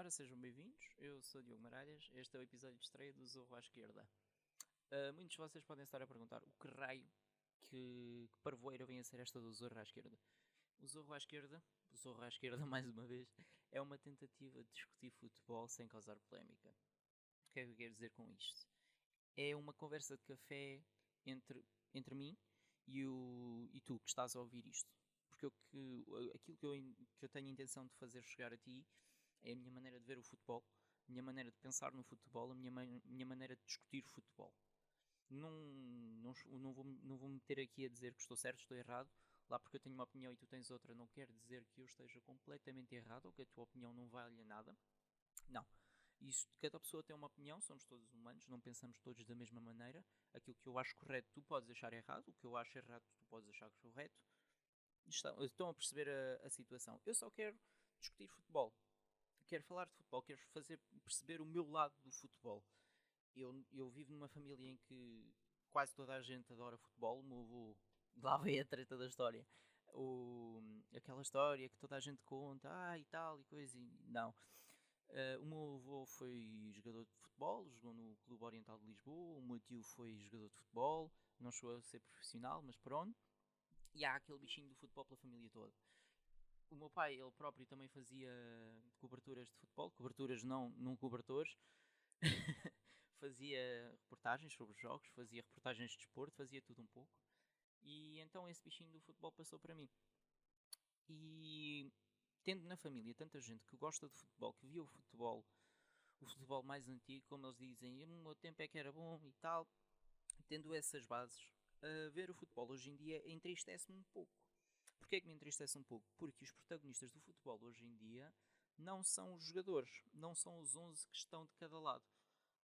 Ora, sejam bem-vindos, eu sou Diogo Maralhas, este é o episódio de estreia do Zorro à Esquerda. Muitos de vocês podem estar a perguntar o que raio que parvoeira vem a ser esta do Zorro à Esquerda. O Zorro à Esquerda mais uma vez, é uma tentativa de discutir futebol sem causar polémica. O que é que eu quero dizer com isto? É uma conversa de café entre mim e tu que estás a ouvir isto. Porque aquilo que eu tenho a intenção de fazer chegar a ti é a minha maneira de ver o futebol, a minha maneira de pensar no futebol, a minha maneira de discutir futebol. Não vou me meter aqui a dizer que estou certo, estou errado, lá porque eu tenho uma opinião e tu tens outra, não quer dizer que eu esteja completamente errado ou que a tua opinião não valha nada. Não. Cada pessoa tem uma opinião, somos todos humanos, não pensamos todos da mesma maneira. Aquilo que eu acho correto, tu podes achar errado, o que eu acho errado, tu podes achar correto. Estão a perceber a situação. Eu só quero discutir futebol. Quero falar de futebol, quero perceber o meu lado do futebol. Eu vivo numa família em que quase toda a gente adora futebol. O meu avô, lá veio a treta da história. Aquela história que toda a gente conta, e tal, e coisa, e não. O meu avô foi jogador de futebol, jogou no Clube Oriental de Lisboa. O meu tio foi jogador de futebol, não chegou a ser profissional, mas pronto. E há aquele bichinho do futebol pela família toda. O meu pai, ele próprio também fazia coberturas de futebol, coberturas não cobertores, fazia reportagens sobre jogos, fazia reportagens de desporto, fazia tudo um pouco. E então esse bichinho do futebol passou para mim. E tendo na família tanta gente que gosta de futebol, que via o futebol mais antigo, como eles dizem, no meu tempo é que era bom e tal, tendo essas bases, ver o futebol hoje em dia entristece-me um pouco. Porquê é que me entristece um pouco? Porque os protagonistas do futebol hoje em dia não são os jogadores, não são os 11 que estão de cada lado,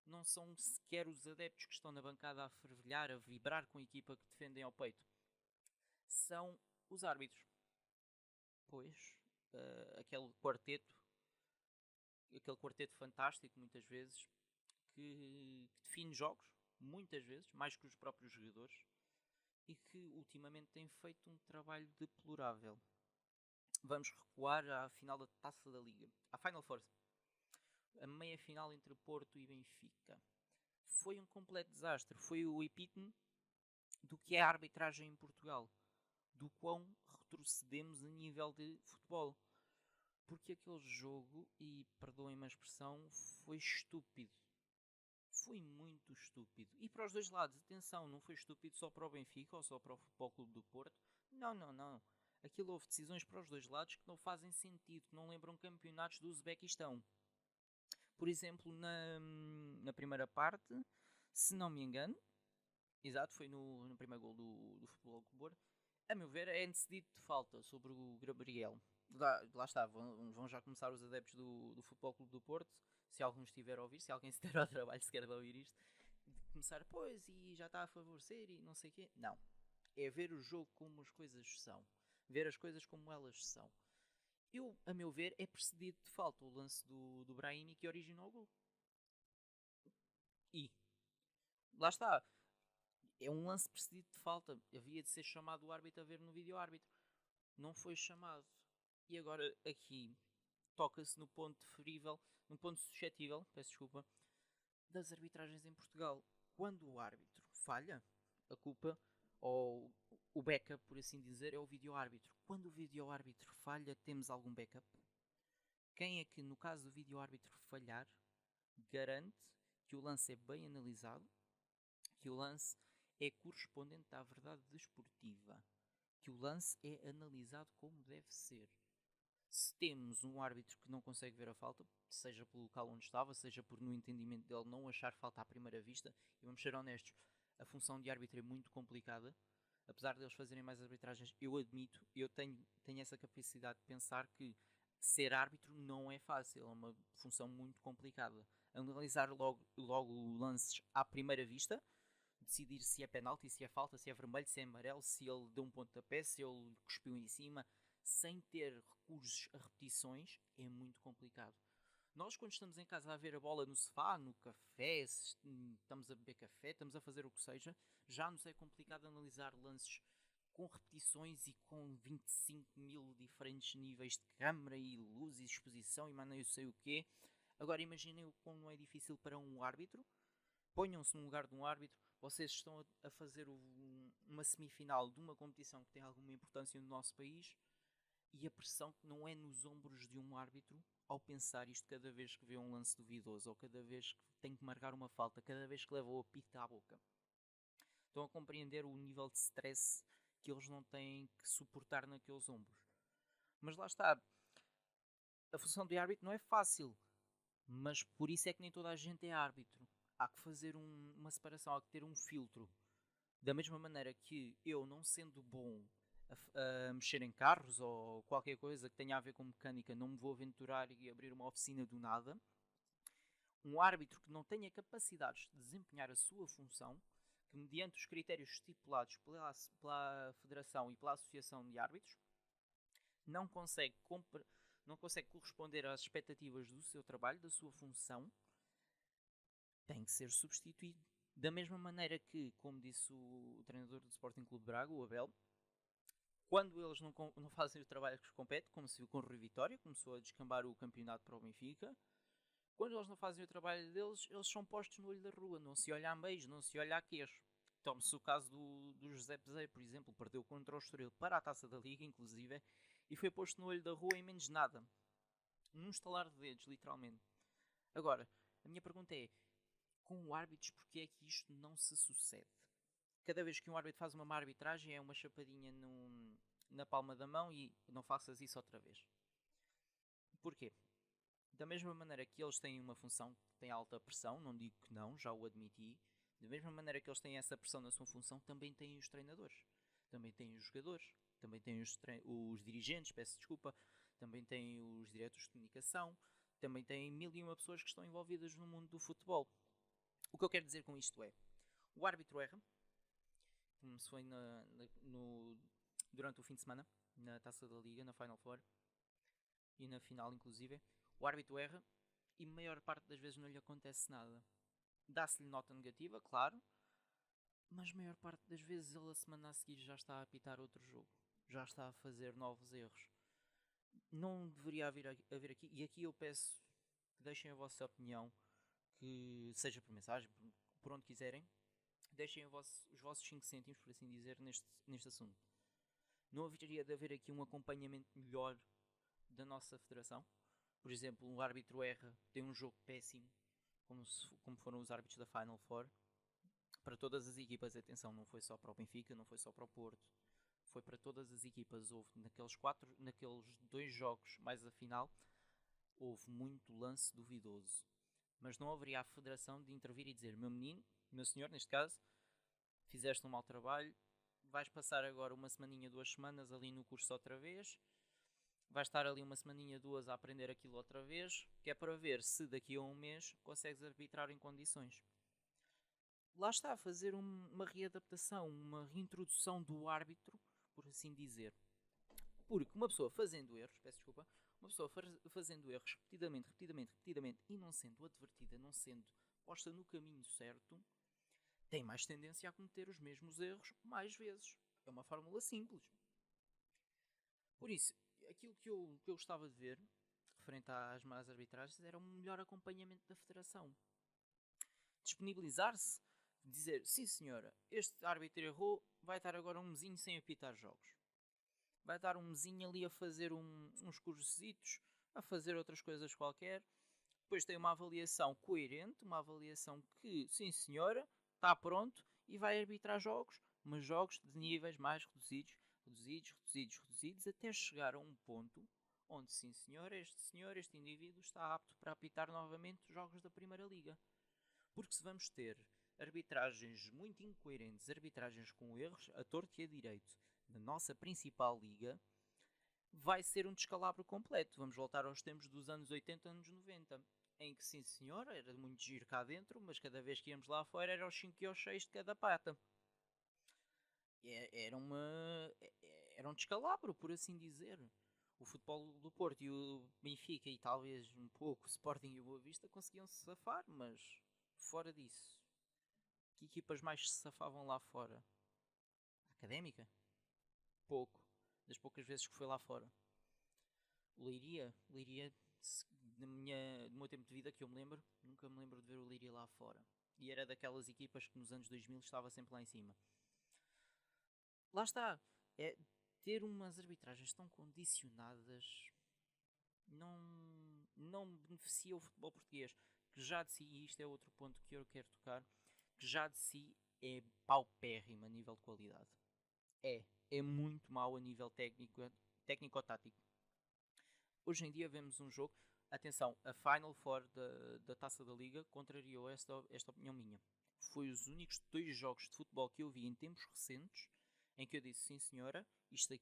não são sequer os adeptos que estão na bancada a fervilhar, a vibrar com a equipa que defendem ao peito. São os árbitros. Pois, aquele quarteto fantástico, muitas vezes, que define jogos, muitas vezes, mais que os próprios jogadores, e que ultimamente tem feito um trabalho deplorável. Vamos recuar à final da Taça da Liga, à Final Four, a meia final entre Porto e Benfica. Foi um completo desastre, foi o epítome do que é a arbitragem em Portugal, do quão retrocedemos a nível de futebol. Porque aquele jogo, e perdoem-me a expressão, foi estúpido. Foi muito estúpido. E para os dois lados, atenção, não foi estúpido só para o Benfica ou só para o Futebol Clube do Porto. Não, não, não. Aquilo houve decisões para os dois lados que não fazem sentido, que não lembram campeonatos do Uzbequistão. Por exemplo, na primeira parte, se não me engano, exato, foi no primeiro gol do Futebol Clube do Porto, a meu ver, é decidido de falta sobre o Gabriel. Lá está, vão já começar os adeptos do Futebol Clube do Porto, se algum estiver a ouvir, se alguém se der ao trabalho sequer de ouvir isto, de começar, pois, e já está a favorecer e não sei o quê. Não. É ver o jogo como as coisas são. Ver as coisas como elas são. A meu ver, é precedido de falta o lance do Brahimi que originou o gol. E, lá está, é um lance precedido de falta. Havia de ser chamado o árbitro a ver no vídeo árbitro. Não foi chamado. E agora aqui toca-se no ponto ferível, no ponto suscetível, peço desculpa, das arbitragens em Portugal. Quando o árbitro falha, a culpa, ou o backup, por assim dizer, é o vídeo-árbitro. Quando o vídeo-árbitro falha, temos algum backup? Quem é que, no caso do vídeo-árbitro falhar, garante que o lance é bem analisado, que o lance é correspondente à verdade desportiva, que o lance é analisado como deve ser? Se temos um árbitro que não consegue ver a falta, seja pelo local onde estava, seja por no entendimento dele não achar falta à primeira vista, e vamos ser honestos, a função de árbitro é muito complicada. Apesar deles fazerem mais arbitragens, eu admito, eu tenho essa capacidade de pensar que ser árbitro não é fácil, é uma função muito complicada. Analisar logo lances à primeira vista, decidir se é penalti, se é falta, se é vermelho, se é amarelo, se ele deu um pontapé, se ele cuspiu em cima, sem ter recursos a repetições, é muito complicado. Nós, quando estamos em casa a ver a bola no sofá, no café, estamos a beber café, estamos a fazer o que seja, já nos é complicado analisar lances com repetições e com 25 mil diferentes níveis de câmara e luz e exposição e mais não sei o quê. Agora imaginem o quão não é difícil para um árbitro. Ponham-se no lugar de um árbitro. Vocês estão a fazer uma semifinal de uma competição que tem alguma importância no nosso país e a pressão que não é nos ombros de um árbitro ao pensar isto cada vez que vê um lance duvidoso ou cada vez que tem que marcar uma falta, cada vez que leva o apito à boca. Estão a compreender o nível de stress que eles não têm que suportar naqueles ombros. Mas lá está. A função de árbitro não é fácil. Mas por isso é que nem toda a gente é árbitro. Há que fazer uma separação, há que ter um filtro. Da mesma maneira que eu, não sendo bom a mexer em carros ou qualquer coisa que tenha a ver com mecânica, não me vou aventurar e abrir uma oficina do nada. Um árbitro que não tenha capacidades de desempenhar a sua função, que mediante os critérios estipulados pela Federação e pela Associação de Árbitros, não consegue corresponder às expectativas do seu trabalho, da sua função, tem que ser substituído. Da mesma maneira que, como disse o treinador do Sporting Clube de Braga, o Abel, quando eles não fazem o trabalho que os compete, como se viu com o Rui Vitória, começou a descambar o campeonato para o Benfica, quando eles não fazem o trabalho deles, eles são postos no olho da rua, não se olha a meios, não se olha a queixo. Tome-se o caso do José Peseiro, por exemplo, perdeu contra o Estoril para a Taça da Liga, inclusive, e foi posto no olho da rua em menos de nada. Num estalar de dedos, literalmente. Agora, a minha pergunta é, com árbitros, porque é que isto não se sucede? Cada vez que um árbitro faz uma má arbitragem é uma chapadinha na palma da mão e não faças isso outra vez. Porquê? Da mesma maneira que eles têm uma função que tem alta pressão, não digo que não, já o admiti, da mesma maneira que eles têm essa pressão na sua função, também têm os treinadores, também têm os jogadores, também têm os dirigentes, peço desculpa, também têm os diretores de comunicação, também têm 1001 pessoas que estão envolvidas no mundo do futebol. O que eu quero dizer com isto é, o árbitro erra, como se foi durante o fim de semana, na Taça da Liga, na Final Four, e na final inclusive, o árbitro erra e a maior parte das vezes não lhe acontece nada. Dá-se-lhe nota negativa, claro, mas a maior parte das vezes ele a semana a seguir já está a apitar outro jogo, já está a fazer novos erros. Não deveria haver aqui, e aqui eu peço que deixem a vossa opinião, que seja por mensagem, por onde quiserem, deixem os vossos 5 cêntimos, por assim dizer, neste assunto. Não haveria de haver aqui um acompanhamento melhor da nossa federação? Por exemplo, um árbitro erra, tem um jogo péssimo, como foram os árbitros da Final Four, para todas as equipas, atenção, não foi só para o Benfica, não foi só para o Porto, foi para todas as equipas. Houve naqueles 2 jogos, mais a final, houve muito lance duvidoso. Mas não haveria a federação de intervir e dizer, meu menino, meu senhor, neste caso, fizeste um mau trabalho, vais passar agora uma semaninha, 2 semanas ali no curso outra vez, vais estar ali uma semaninha, 2 a aprender aquilo outra vez, que é para ver se daqui a um mês consegues arbitrar em condições. Lá está, a fazer uma readaptação, uma reintrodução do árbitro, por assim dizer. Porque uma pessoa fazendo erros, peço desculpa, uma pessoa fazendo erros repetidamente e não sendo advertida, não sendo posta no caminho certo, tem mais tendência a cometer os mesmos erros mais vezes. É uma fórmula simples. Por isso, aquilo que eu gostava de ver, referente às más arbitragens, era um melhor acompanhamento da federação. Disponibilizar-se, dizer, sim senhora, este árbitro errou, vai estar agora um mesinho sem apitar jogos. Vai estar um mesinho ali a fazer uns cursositos, a fazer outras coisas qualquer. Depois tem uma avaliação coerente, uma avaliação que, sim senhora, está pronto e vai arbitrar jogos, mas jogos de níveis mais reduzidos, até chegar a um ponto onde, sim senhor, este indivíduo está apto para apitar novamente os jogos da Primeira Liga. Porque se vamos ter arbitragens muito incoerentes, arbitragens com erros a torto e a direito na nossa principal liga, vai ser um descalabro completo. Vamos voltar aos tempos dos anos 80, anos 90, em que, sim senhor, era muito giro cá dentro, mas cada vez que íamos lá fora era aos 5 e aos 6 de cada pata. Era um descalabro, por assim dizer. O futebol do Porto e o Benfica e talvez um pouco o Sporting e o Boa Vista conseguiam se safar, mas fora disso, que equipas mais se safavam lá fora? A Académica? pouco, das poucas vezes que foi lá fora. O Leiria, no meu tempo de vida que eu me lembro, nunca me lembro de ver o Leiria lá fora. E era daquelas equipas que nos anos 2000 estava sempre lá em cima. Lá está, é ter umas arbitragens tão condicionadas não beneficia o futebol português, que já de si, e isto é outro ponto que eu quero tocar, que já de si é paupérrimo a nível de qualidade. É muito mau a nível técnico-tático. Hoje em dia vemos um jogo, atenção, a Final Four da Taça da Liga contrariou esta opinião minha. Foi os únicos 2 jogos de futebol que eu vi em tempos recentes em que eu disse, sim senhora, isto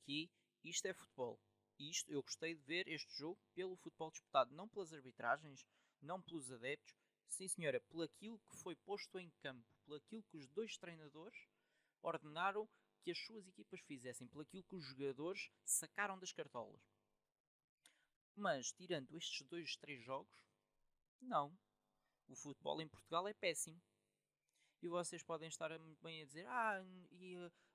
é futebol. Isto, eu gostei de ver este jogo pelo futebol disputado, não pelas arbitragens, não pelos adeptos, sim senhora, por aquilo que foi posto em campo, por aquilo que os 2 treinadores ordenaram que as suas equipas fizessem, por aquilo que os jogadores sacaram das cartolas. Mas, tirando estes 2, 3 jogos, não. O futebol em Portugal é péssimo. E vocês podem estar muito bem a dizer,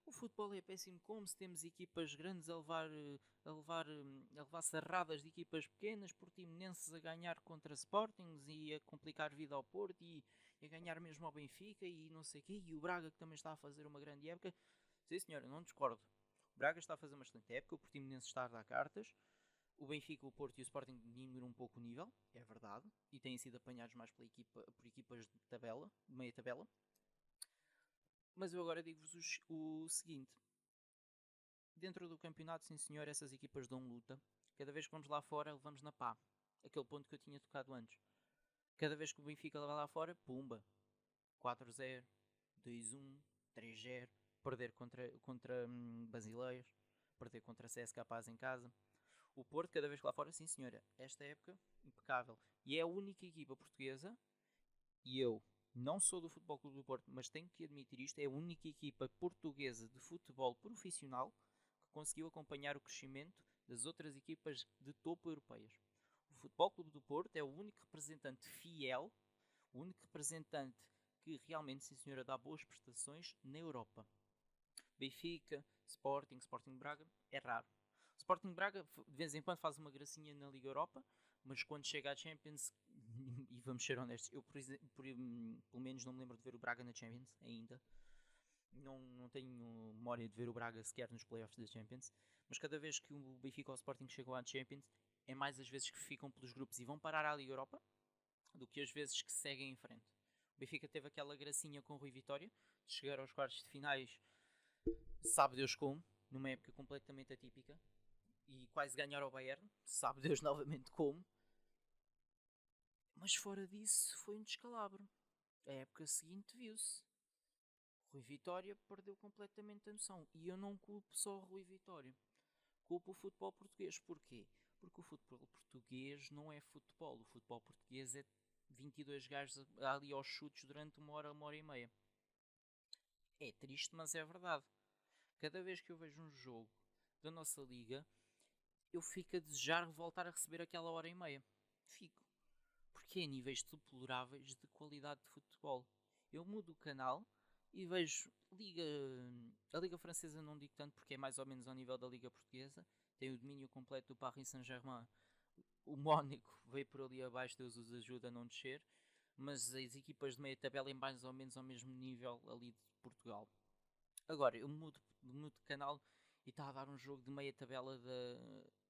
o futebol é péssimo como se temos equipas grandes a levar sarradas de equipas pequenas, Portimonenses a ganhar contra Sportings e a complicar a vida ao Porto e a ganhar mesmo ao Benfica e não sei o quê, e o Braga que também está a fazer uma grande época. Sim senhora, não discordo. O Braga está a fazer uma excelente época, o Portimonense está a dar cartas, o Benfica, o Porto e o Sporting diminuíram um pouco o nível, é verdade, e têm sido apanhados mais por equipas de tabela, de meia tabela. Mas eu agora digo-vos o seguinte: dentro do campeonato, sim senhor, essas equipas dão luta. Cada vez que vamos lá fora, levamos na pá. Aquele ponto que eu tinha tocado antes. Cada vez que o Benfica vai lá fora, pumba. 4-0, 2-1, 3-0. Perder contra Basileias. Perder contra CSKA em casa. O Porto, cada vez que lá fora, sim senhora. Esta época, impecável. E é a única equipa portuguesa, e eu não sou do Futebol Clube do Porto, mas tenho que admitir isto, é a única equipa portuguesa de futebol profissional que conseguiu acompanhar o crescimento das outras equipas de topo europeias. O Futebol Clube do Porto é o único representante fiel, o único representante que realmente, sim senhora, dá boas prestações na Europa. Benfica, Sporting Braga, é raro. Sporting Braga de vez em quando faz uma gracinha na Liga Europa, mas quando chega à Champions, e vamos ser honestos, eu pelo menos não me lembro de ver o Braga na Champions ainda. Não tenho memória de ver o Braga sequer nos playoffs da Champions, mas cada vez que o Benfica ou o Sporting chegam à Champions, é mais as vezes que ficam pelos grupos e vão parar à Liga Europa do que as vezes que seguem em frente. O Benfica teve aquela gracinha com o Rui Vitória de chegar aos quartos de finais, sabe Deus como, numa época completamente atípica, e quase ganhar ao Bayern, sabe Deus novamente como. Mas fora disso, foi um descalabro. A época seguinte viu-se. Rui Vitória perdeu completamente a noção. E eu não culpo só o Rui Vitória. Culpo o futebol português. Porquê? Porque o futebol português não é futebol. O futebol português é 22 gajos ali aos chutes durante uma hora e meia. É triste, mas é verdade. Cada vez que eu vejo um jogo da nossa liga, eu fico a desejar voltar a receber aquela hora e meia. Fico. Porque é níveis deploráveis de qualidade de futebol. Eu mudo o canal e vejo a Liga Francesa, não digo tanto porque é mais ou menos ao nível da Liga Portuguesa, tem o domínio completo do Paris Saint-Germain. O Mónaco veio por ali abaixo, Deus os ajuda a não descer, mas as equipas de meia tabela é mais ou menos ao mesmo nível ali de Portugal. Agora, eu mudo de canal e está a dar um jogo de meia tabela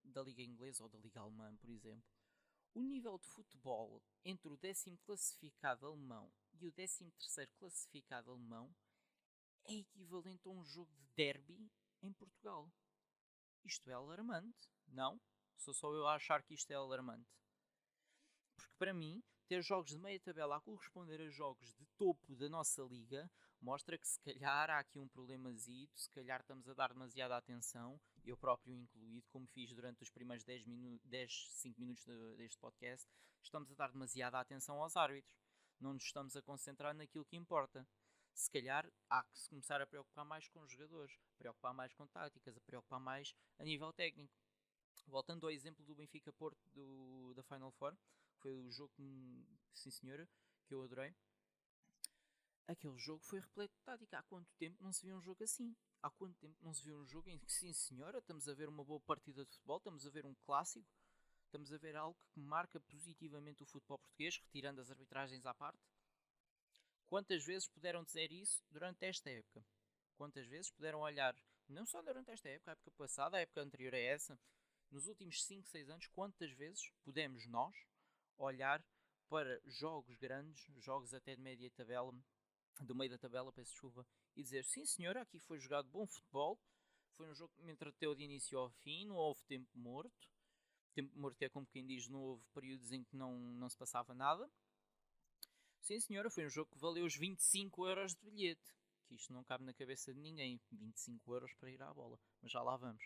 da Liga Inglesa ou da Liga Alemã, por exemplo. O nível de futebol entre o 10º classificado alemão e o 13º classificado alemão é equivalente a um jogo de derby em Portugal. Isto é alarmante, não? Sou só eu a achar que isto é alarmante. Porque para mim, ter jogos de meia tabela a corresponder a jogos de topo da nossa liga mostra que se calhar há aqui um problemazito, se calhar estamos a dar demasiada atenção, eu próprio incluído, como fiz durante os primeiros 5 minutos deste podcast, estamos a dar demasiada atenção aos árbitros. Não nos estamos a concentrar naquilo que importa. Se calhar há que se começar a preocupar mais com os jogadores, a preocupar mais com táticas, a preocupar mais a nível técnico. Voltando ao exemplo do Benfica Porto da Final Four, foi o jogo, sim senhora, que eu adorei. aquele jogo foi repleto de tática. Há quanto tempo não se viu um jogo assim? Há quanto tempo não se viu um jogo em que, sim senhora, estamos a ver uma boa partida de futebol, estamos a ver um clássico, estamos a ver algo que marca positivamente o futebol português, retirando as arbitragens à parte? Quantas vezes puderam dizer isso durante esta época? Quantas vezes puderam olhar, não só durante esta época, a época passada, a época anterior a essa, nos últimos 5, 6 anos, quantas vezes pudemos nós olhar para jogos grandes, jogos até de média tabela, do meio da tabela, peço desculpa, e dizer, sim senhora, aqui foi jogado bom futebol, foi um jogo que me entreteu de início ao fim, não houve tempo morto. Tempo morto é como quem diz, não houve períodos em que não se passava nada. Sim senhora, foi um jogo que valeu os 25 euros de bilhete. Que isto não cabe na cabeça de ninguém, 25 euros para ir à bola, mas já lá vamos.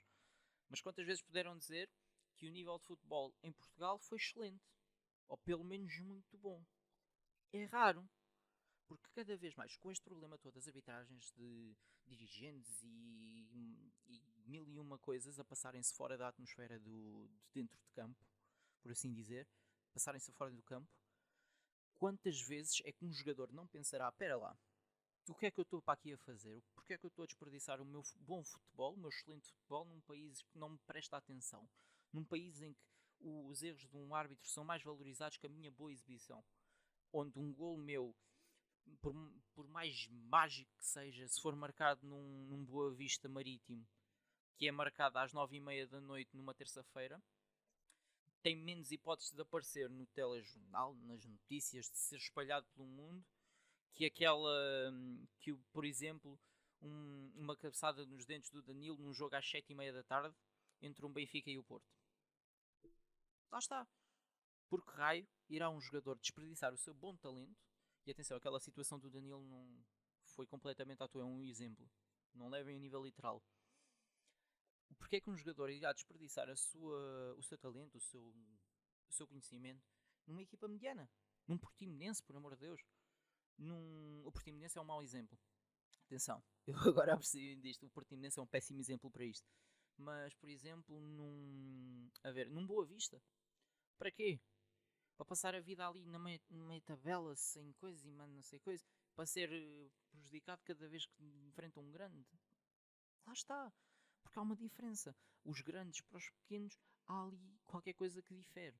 Mas quantas vezes puderam dizer que o nível de futebol em Portugal foi excelente? Ou pelo menos muito bom. É raro, porque cada vez mais, com este problema todo das arbitragens de dirigentes e mil e uma coisas a passarem-se fora da atmosfera de dentro de campo, por assim dizer, passarem-se fora do campo, quantas vezes é que um jogador não pensará, pera lá, o que é que eu estou para aqui a fazer? Porquê é que eu estou a desperdiçar o meu bom futebol, o meu excelente futebol, num país que não me presta atenção? Num país em que os erros de um árbitro são mais valorizados que a minha boa exibição? Onde um gol meu, por, por mais mágico que seja, se for marcado num Boa Vista Marítimo, que é marcado às 9h30 da noite numa terça-feira, tem menos hipóteses de aparecer no telejornal, nas notícias, de ser espalhado pelo mundo, que aquela que, por exemplo, uma cabeçada nos dentes do Danilo num jogo às 7h30 da tarde entre um Benfica e o Porto. Lá está. Por que raio irá um jogador desperdiçar o seu bom talento? E atenção, aquela situação do Danilo não foi completamente à toa, é um exemplo. Não levem a nível literal. Porque é que um jogador irá desperdiçar o seu talento, o seu conhecimento numa equipa mediana? Num Portimonense, por amor de Deus. O Portimonense é um mau exemplo. Atenção, eu agora percebi disto. O Portimonense é um péssimo exemplo para isto. Mas, por exemplo, num Boa Vista. Para quê? Para passar a vida ali na meia tabela, sem coisa e não sei coisa. Para ser prejudicado cada vez que enfrenta um grande. Lá está. Porque há uma diferença. Os grandes para os pequenos, há ali qualquer coisa que difere.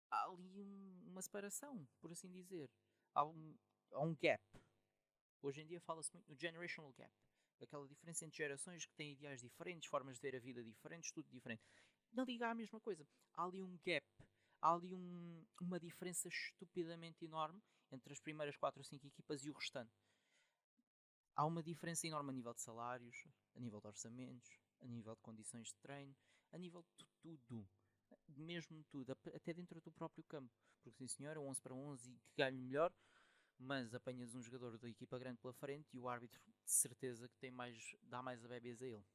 Há ali uma separação, por assim dizer. Há um gap. Hoje em dia fala-se muito no generational gap. Aquela diferença entre gerações que têm ideais diferentes, formas de ver a vida diferentes, tudo diferente. Na Liga há a mesma coisa. Há ali um gap. Há ali uma diferença estupidamente enorme entre as primeiras 4 ou 5 equipas e o restante. Há uma diferença enorme a nível de salários, a nível de orçamentos, a nível de condições de treino, a nível de tudo. Mesmo tudo, até dentro do próprio campo. Porque sim senhora, 11 para 11 e que ganhe melhor, mas apanhas um jogador da equipa grande pela frente e o árbitro de certeza que dá mais a bebês a ele.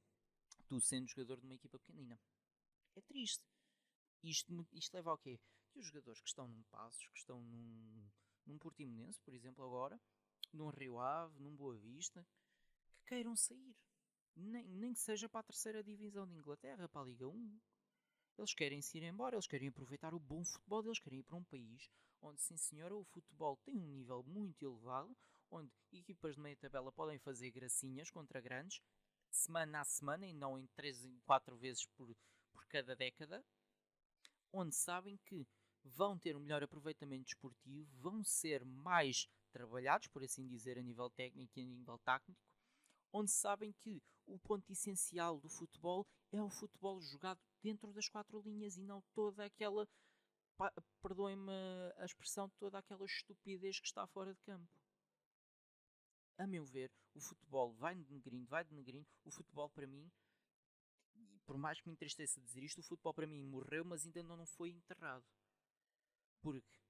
Tu sendo jogador de uma equipa pequenina. É triste. Isto leva ao quê? Que os jogadores que estão num Passos, que estão num Portimonense, por exemplo, agora, num Rio Ave, num Boa Vista, que queiram sair. Nem que seja para a terceira divisão de Inglaterra, para a Liga 1. Eles querem se ir embora, eles querem aproveitar o bom futebol, eles querem ir para um país onde, sim senhora, o futebol tem um nível muito elevado, onde equipas de meia tabela podem fazer gracinhas contra grandes, semana a semana, e não em 3 e 4 vezes por cada década, onde sabem que vão ter um melhor aproveitamento desportivo, vão ser mais trabalhados, por assim dizer, a nível técnico e a nível tático, onde sabem que o ponto essencial do futebol é o futebol jogado dentro das 4 linhas e não toda aquela, perdoem-me a expressão, toda aquela estupidez que está fora de campo. A meu ver, o futebol vai denegrindo. O futebol para mim, por mais que me entristeça dizer isto, o futebol para mim morreu, mas ainda não foi enterrado. Porque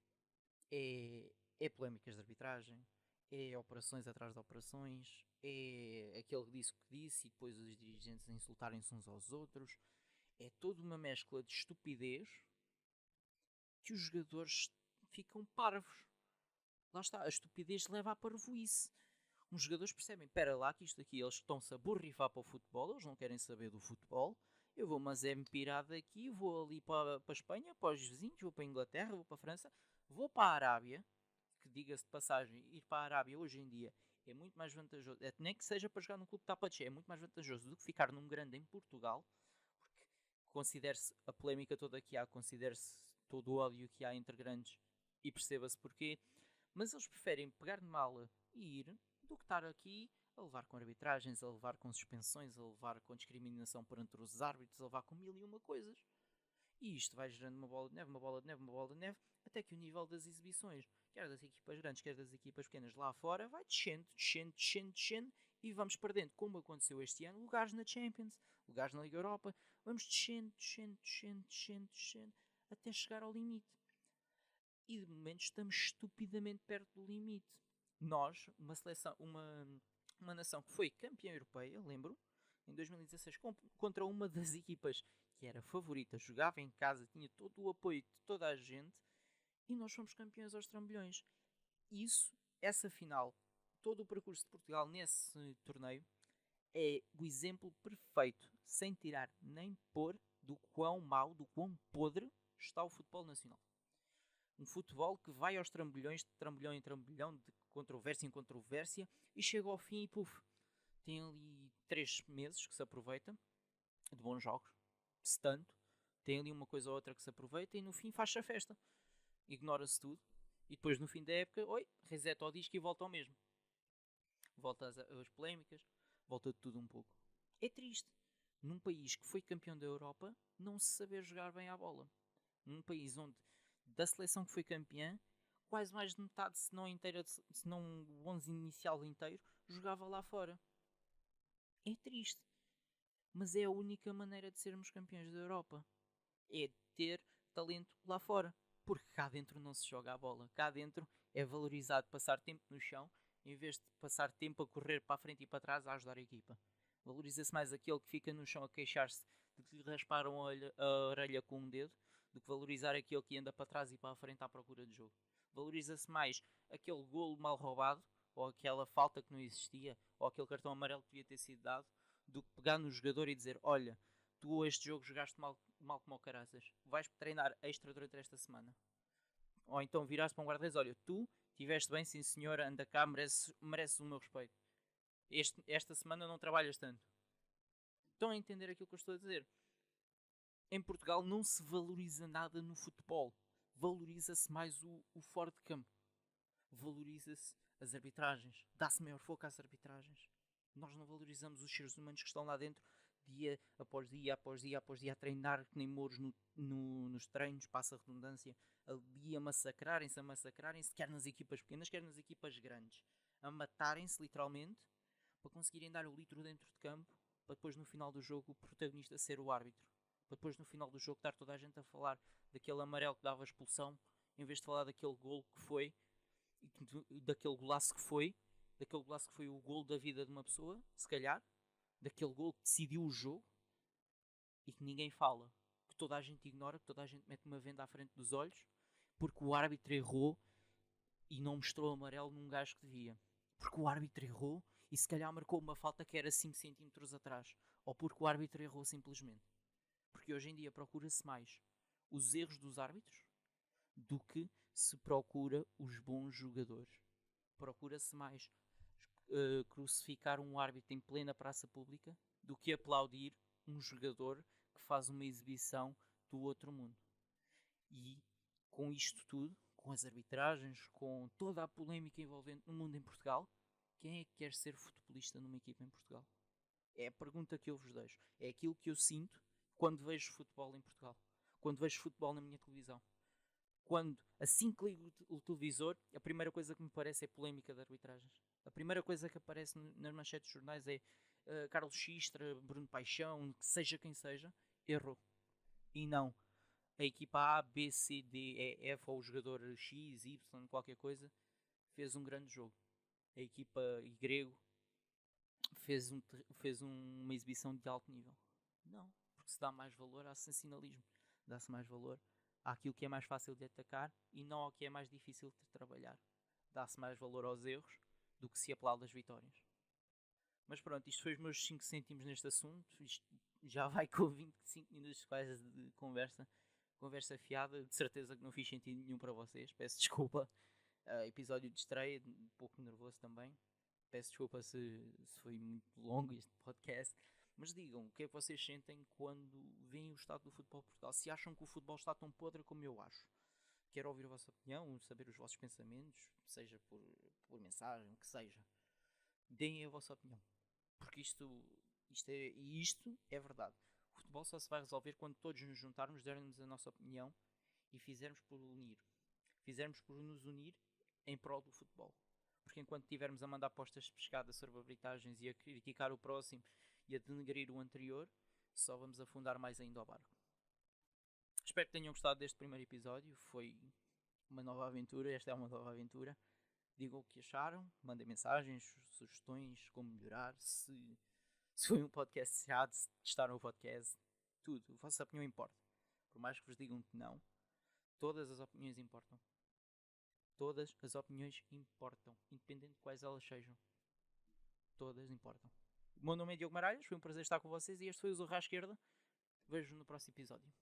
é polémicas de arbitragem, é operações atrás de operações, é aquele que disse o que disse e depois os dirigentes a insultarem-se uns aos outros. É toda uma mescla de estupidez que os jogadores ficam parvos. Lá está, a estupidez leva à parvoíce. Os jogadores percebem, espera lá que isto aqui, eles estão-se a borrifar para o futebol, eles não querem saber do futebol. Eu vou, mas é-me pirar daqui, vou ali para a Espanha, para os vizinhos, vou para a Inglaterra, vou para a França, vou para a Arábia, que diga-se de passagem, ir para a Arábia hoje em dia é muito mais vantajoso, nem que seja para jogar num clube que está para descer, é muito mais vantajoso do que ficar num grande em Portugal, porque considere-se a polémica toda que há, considere-se todo o ódio que há entre grandes e perceba-se porquê, mas eles preferem pegar de mala e ir do que estar aqui a levar com arbitragens, a levar com suspensões, a levar com discriminação perante os árbitros, a levar com mil e uma coisas. E isto vai gerando uma bola de neve, uma bola de neve, uma bola de neve, até que o nível das exibições, quer das equipas grandes, quer das equipas pequenas lá fora, vai descendo, descendo, descendo, descendo, e vamos perdendo, como aconteceu este ano, lugares na Champions, lugares na Liga Europa, vamos descendo, descendo, descendo, descendo, descendo, até chegar ao limite. E de momento estamos estupidamente perto do limite. Nós, uma seleção, uma nação que foi campeã europeia, lembro, em 2016, contra uma das equipas que era favorita, jogava em casa, tinha todo o apoio de toda a gente, e nós fomos campeões aos trambolhões. Isso, essa final, todo o percurso de Portugal nesse torneio, é o exemplo perfeito, sem tirar nem pôr, do quão mau, do quão podre está o futebol nacional. Um futebol que vai aos trambolhões, de trambolhão em trambolhão, de controvérsia em controvérsia, e chega ao fim e puf, tem ali 3 meses que se aproveita, de bons jogos, se tanto, tem ali uma coisa ou outra que se aproveita e no fim faz-se a festa. Ignora-se tudo e depois no fim da época, reseta o disco e volta ao mesmo. Volta às polémicas, volta de tudo um pouco. É triste. Num país que foi campeão da Europa, não se saber jogar bem à bola. Num país onde, da seleção que foi campeã, quase mais de metade, se não inteira, se não o 11 inicial inteiro, jogava lá fora. É triste. Mas é a única maneira de sermos campeões da Europa. É ter talento lá fora. Porque cá dentro não se joga a bola. Cá dentro é valorizado passar tempo no chão em vez de passar tempo a correr para a frente e para trás a ajudar a equipa. Valoriza-se mais aquele que fica no chão a queixar-se de que lhe rasparam a orelha com um dedo do que valorizar aquele que anda para trás e para a frente à procura de jogo. Valoriza-se mais aquele golo mal roubado, ou aquela falta que não existia, ou aquele cartão amarelo que devia ter sido dado, do que pegar no jogador e dizer: olha, tu este jogo jogaste mal como o caraças, vais treinar extra durante esta semana. Ou então viraste para um guarda-redes: olha, tu estiveste bem, sim senhor, anda cá, mereces o meu respeito. Esta semana não trabalhas tanto. Estão a entender aquilo que eu estou a dizer? Em Portugal não se valoriza nada no futebol. Valoriza-se mais o fora de campo. Valoriza-se as arbitragens. Dá-se maior foco às arbitragens. Nós não valorizamos os seres humanos que estão lá dentro dia após dia, após dia, após dia, a treinar que nem mouros nos treinos, passa a redundância, ali a massacrarem-se, quer nas equipas pequenas, quer nas equipas grandes, a matarem-se literalmente, para conseguirem dar o litro dentro de campo, para depois no final do jogo o protagonista ser o árbitro, para depois no final do jogo estar toda a gente a falar daquele amarelo que dava expulsão, em vez de falar daquele golo que foi, daquele golaço que foi o golo da vida de uma pessoa, se calhar, daquele gol que decidiu o jogo e que ninguém fala, que toda a gente ignora, que toda a gente mete uma venda à frente dos olhos porque o árbitro errou e não mostrou amarelo num gajo que devia. Porque o árbitro errou e se calhar marcou uma falta que era 5 cm atrás. Ou porque o árbitro errou simplesmente. Porque hoje em dia procura-se mais os erros dos árbitros do que se procura os bons jogadores. Procura-se mais crucificar um árbitro em plena praça pública do que aplaudir um jogador que faz uma exibição do outro mundo. E com isto tudo, com as arbitragens, com toda a polémica envolvente no mundo em Portugal, quem é que quer ser futebolista numa equipa em Portugal? É a pergunta que eu vos deixo. É aquilo que eu sinto quando vejo futebol em Portugal. Quando vejo futebol na minha televisão. Quando, assim que ligo o televisor, a primeira coisa que me parece é polémica de arbitragens. A primeira coisa que aparece nas manchetes dos jornais é Carlos Xistra, Bruno Paixão, que seja quem seja, errou. E não a equipa A, B, C, D, E, F ou o jogador X, Y, qualquer coisa, fez um grande jogo. A equipa Y fez uma exibição de alto nível. Não, porque se dá mais valor ao sensacionalismo. Dá-se mais valor àquilo que é mais fácil de atacar e não ao que é mais difícil de trabalhar. Dá-se mais valor aos erros do que se aplaude as vitórias. Mas pronto, isto foi os meus 5 cêntimos neste assunto. Isto já vai com 25 minutos quase de conversa. Conversa fiada, de certeza que não fiz sentido nenhum para vocês. Peço desculpa. Episódio de estreia, um pouco nervoso também. Peço desculpa se foi muito longo este podcast. Mas digam, o que é que vocês sentem quando veem o estado do futebol de Portugal? Se acham que o futebol está tão podre como eu acho? Quero ouvir a vossa opinião, saber os vossos pensamentos, seja por mensagem, o que seja. Deem a vossa opinião. Porque isto é verdade. O futebol só se vai resolver quando todos nos juntarmos, dermos a nossa opinião e fizermos por nos unir em prol do futebol. Porque enquanto estivermos a mandar postas de pescada sobre arbitragens e a criticar o próximo e a denegrir o anterior, só vamos afundar mais ainda o barco. Espero que tenham gostado deste primeiro episódio. Foi uma nova aventura. Esta é uma nova aventura. Digam o que acharam, mandem mensagens, sugestões, como melhorar, se foi um podcast errado, se testaram o podcast, tudo. A vossa opinião importa. Por mais que vos digam que não, todas as opiniões importam. Todas as opiniões importam, independente de quais elas sejam. Todas importam. O meu nome é Diogo Maralhas, foi um prazer estar com vocês e este foi o Zorra à Esquerda. Vejo-vos no próximo episódio.